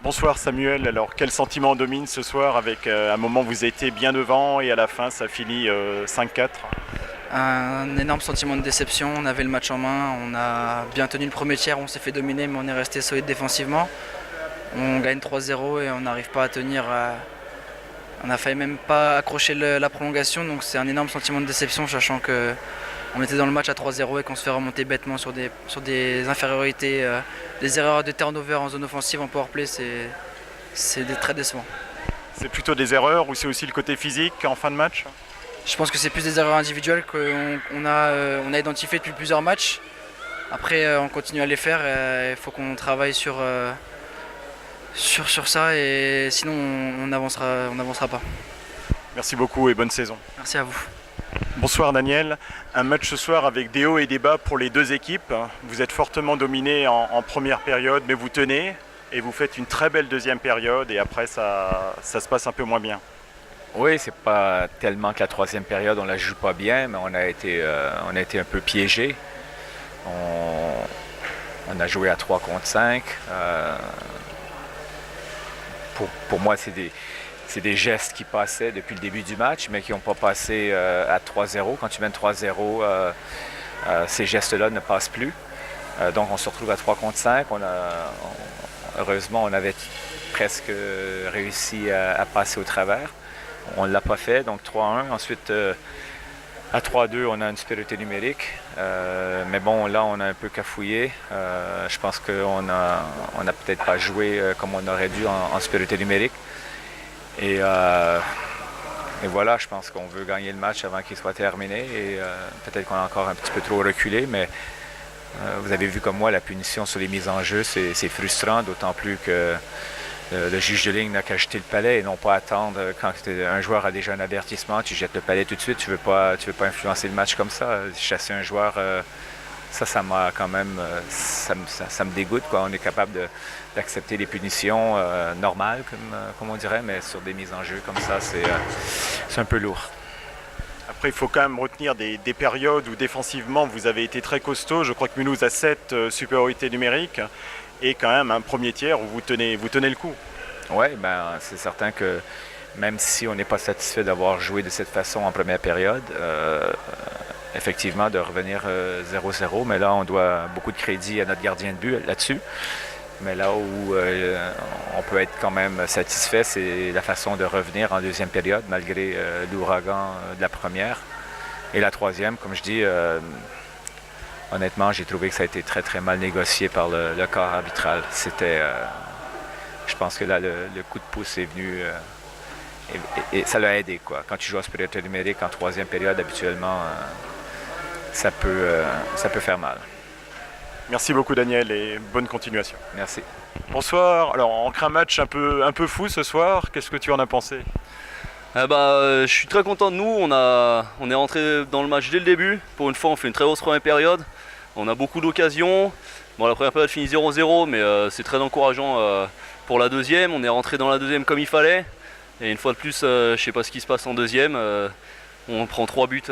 Bonsoir Samuel, alors quel sentiment domine ce soir avec un moment où vous étiez bien devant et à la fin ça finit 5-4? Un énorme sentiment de déception, on avait le match en main, on a bien tenu le premier tiers, on s'est fait dominer mais on est resté solide défensivement. On gagne 3-0 et on n'arrive pas à tenir, on a failli même pas accrocher la prolongation, donc c'est un énorme sentiment de déception sachant qu'on était dans le match à 3-0 et qu'on se fait remonter bêtement sur des infériorités, des erreurs de turnover en zone offensive, en powerplay, c'est très décevant. C'est plutôt des erreurs ou c'est aussi le côté physique en fin de match? Je pense que c'est plus des erreurs individuelles qu'on a identifiées depuis plusieurs matchs. Après, on continue à les faire. Il faut qu'on travaille sur ça et sinon on n'avancera pas. Merci beaucoup et bonne saison. Merci à vous. Bonsoir Daniel, un match ce soir avec des hauts et des bas pour les deux équipes. Vous êtes fortement dominé en première période mais vous tenez et vous faites une très belle deuxième période et après ça se passe un peu moins bien. Oui, c'est pas tellement que la troisième période, on la joue pas bien, mais on a été un peu piégés. On a joué à 3 contre 5. Pour moi, c'est des gestes qui passaient depuis le début du match, mais qui n'ont pas passé à 3-0. Quand tu mènes 3-0, ces gestes-là ne passent plus. Donc on se retrouve à 3 contre 5. Heureusement, on avait presque réussi à passer au travers. On ne l'a pas fait, donc 3-1. Ensuite, à 3-2, on a une supériorité numérique. Mais bon, là, on a un peu cafouillé. Je pense qu'on a peut-être pas joué comme on aurait dû en supériorité numérique. Et voilà, je pense qu'on veut gagner le match avant qu'il soit terminé. Et peut-être qu'on a encore un petit peu trop reculé, mais vous avez vu comme moi, la punition sur les mises en jeu, c'est frustrant, d'autant plus que le juge de ligne n'a qu'à jeter le palet et non pas attendre quand un joueur a déjà un avertissement, tu jettes le palet tout de suite, tu veux pas influencer le match comme ça. Chasser un joueur, ça m'a quand même, ça me dégoûte, quoi. On est capable d'accepter les punitions normales, comme on dirait, mais sur des mises en jeu comme ça, c'est un peu lourd. Après, il faut quand même retenir des périodes où défensivement vous avez été très costaud. Je crois que Mulhouse a 7 supériorités numériques et quand même un premier tiers où vous tenez le coup. Oui, ben, c'est certain que même si on n'est pas satisfait d'avoir joué de cette façon en première période, effectivement de revenir 0-0, mais là on doit beaucoup de crédit à notre gardien de but là-dessus. Mais là où on peut être quand même satisfait, c'est la façon de revenir en deuxième période, malgré l'ouragan de la première. Et la troisième, comme je dis, honnêtement, j'ai trouvé que ça a été très très mal négocié par le corps arbitral. Je pense que là, le coup de pouce est venu et ça l'a aidé, quoi. Quand tu joues en supériorité numérique en troisième période, habituellement, ça peut faire mal. Merci beaucoup Daniel et bonne continuation. Merci. Bonsoir, alors on crée un match un peu fou ce soir, qu'est-ce que tu en as pensé? Je suis très content de nous, on est rentré dans le match dès le début. Pour une fois on fait une très grosse première période, on a beaucoup d'occasions. Bon, la première période finit 0-0 mais c'est très encourageant pour la deuxième. On est rentré dans la deuxième comme il fallait. Et une fois de plus, je sais pas ce qui se passe en deuxième. On prend 3 buts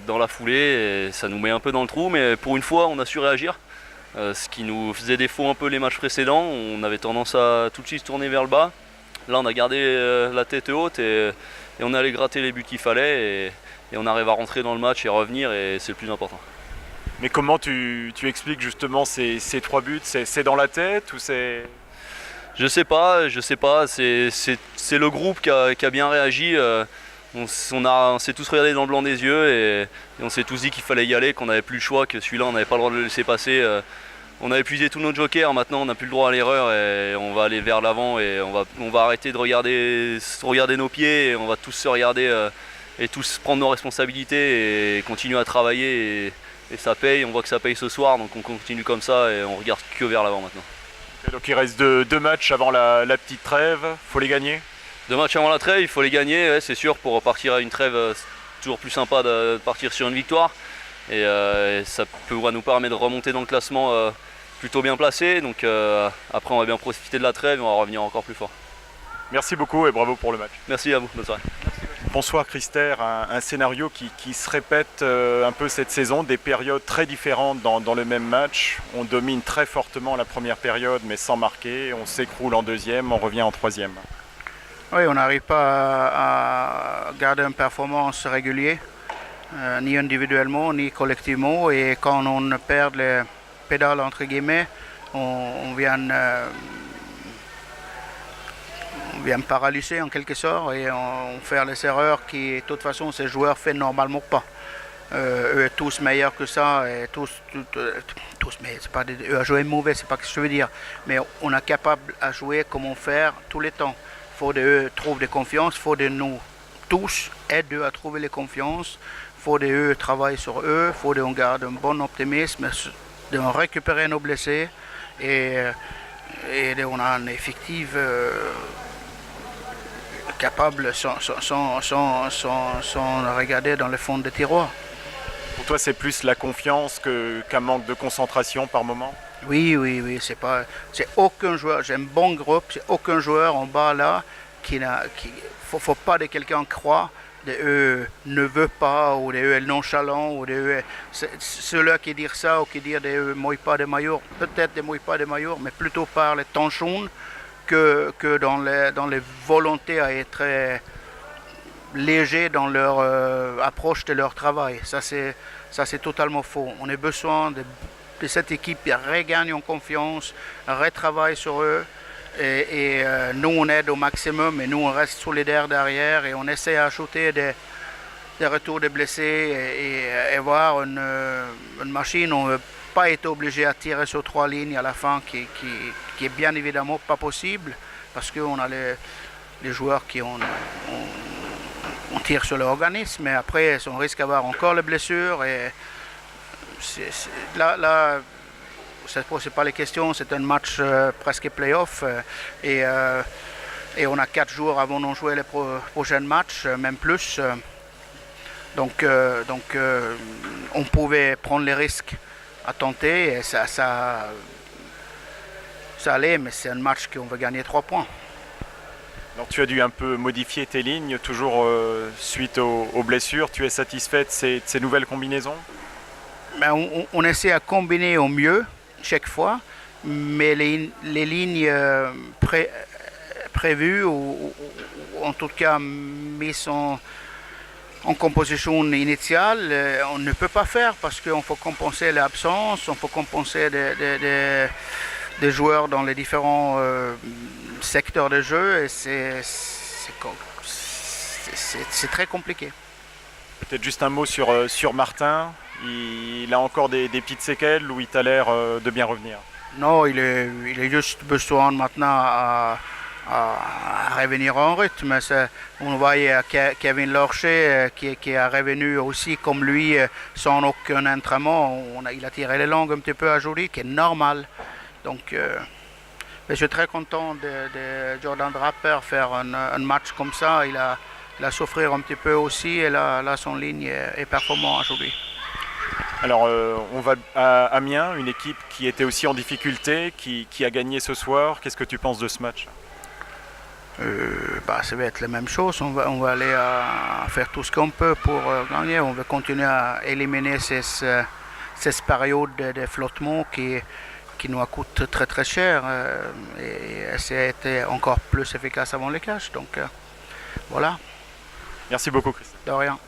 dans la foulée et ça nous met un peu dans le trou, mais pour une fois on a su réagir. Ce qui nous faisait défaut un peu les matchs précédents, on avait tendance à tout de suite se tourner vers le bas. Là on a gardé la tête haute et on est allé gratter les buts qu'il fallait et on arrive à rentrer dans le match et revenir et c'est le plus important. Mais comment tu expliques justement ces 3 buts? C'est dans la tête ou c'est... Je sais pas, c'est le groupe qui a bien réagi. On s'est tous regardés dans le blanc des yeux et on s'est tous dit qu'il fallait y aller, qu'on n'avait plus le choix, que celui-là on n'avait pas le droit de le laisser passer. On a épuisé tous nos jokers, maintenant on n'a plus le droit à l'erreur et on va aller vers l'avant et on va arrêter de regarder nos pieds et on va tous se regarder et tous prendre nos responsabilités et continuer à travailler et ça paye, on voit que ça paye ce soir donc on continue comme ça et on regarde que vers l'avant maintenant. Et donc il reste deux matchs avant la petite trêve, faut les gagner? 2 matchs avant la trêve, il faut les gagner, ouais, c'est sûr, pour repartir à une trêve, c'est toujours plus sympa de partir sur une victoire. Et ça pourra nous permettre de remonter dans le classement plutôt bien placé. Donc après, on va bien profiter de la trêve et on va revenir encore plus fort. Merci beaucoup et bravo pour le match. Merci à vous, bonne soirée. Merci. Bonsoir Christer, un scénario qui se répète un peu cette saison, des périodes très différentes dans le même match. On domine très fortement la première période mais sans marquer, on s'écroule en deuxième, on revient en troisième. Oui, on n'arrive pas à garder une performance régulière, ni individuellement ni collectivement, et quand on perd les pédales entre guillemets, on vient paralyser en quelque sorte et on fait les erreurs qui, de toute façon, ces joueurs ne font normalement pas. Eux sont tous meilleurs que ça, et tous mais c'est pas eux à jouer mauvais, c'est pas ce que je veux dire, mais on est capable à jouer comme on fait tous les temps. Il faut d'eux trouver des confiances, il faut de nous tous aider à trouver les confiances, il faut d'eux travailler sur eux, il faut qu'on garde un bon optimisme, de récupérer nos blessés et on a un effectif capable sans regarder dans le fond des tiroirs. Pour toi, c'est plus la confiance qu'un manque de concentration par moment? Oui, c'est aucun joueur, j'ai un bon groupe, c'est aucun joueur en bas là faut pas que quelqu'un croit de eux ne veut pas ou de eux est nonchalant ou de eux ceux-là qui disent ça ou qui disent de eux mouillent pas de maillot, peut-être de mouillent pas de maillot, mais plutôt par les tensions que dans les volontés à être très léger dans leur approche de leur travail. Ça c'est totalement faux. On a besoin de cette équipe qui regagne en confiance, retravaille sur eux. Et nous on aide au maximum et nous on reste solidaires derrière et on essaie d'ajouter des retours de blessés et voir une machine. On ne veut pas être obligé à tirer sur 3 lignes à la fin qui est bien évidemment pas possible parce qu'on a les joueurs qui on tire sur l'organisme, mais après on risque d'avoir encore les blessures et là c'est pas les questions, c'est un match presque play-off et on a 4 jours avant de jouer les prochains matchs, même plus. Donc on pouvait prendre les risques à tenter et ça allait, mais c'est un match qu'on veut gagner 3 points. Donc tu as dû un peu modifier tes lignes, toujours suite aux blessures. Tu es satisfait de ces nouvelles combinaisons? Ben, on essaie à combiner au mieux chaque fois, mais les lignes prévues ou en tout cas mises en composition initiale, on ne peut pas faire parce qu'il faut compenser l'absence, on faut compenser des joueurs dans les différents secteurs de jeu et c'est très compliqué. Peut-être juste un mot sur Martin. Il a encore des petites séquelles ou il a l'air de bien revenir? Non, il est juste besoin maintenant à revenir en rythme. On voyait Kevin Lorcher qui est revenu aussi comme lui sans aucun entraînement. Il a tiré les langues un petit peu aujourd'hui, qui est normal. Donc, je suis très content de Jordan Draper faire un match comme ça. Il a souffert un petit peu aussi et là son ligne est performante aujourd'hui. Alors on va à Amiens, une équipe qui était aussi en difficulté, qui a gagné ce soir. Qu'est-ce que tu penses de ce match? Ça va être la même chose. On va aller faire tout ce qu'on peut pour gagner. On va continuer à éliminer ces périodes de flottement qui nous coûtent très très cher et essayer d'être encore plus efficace avant les cages. Donc voilà. Merci beaucoup Christophe. De rien.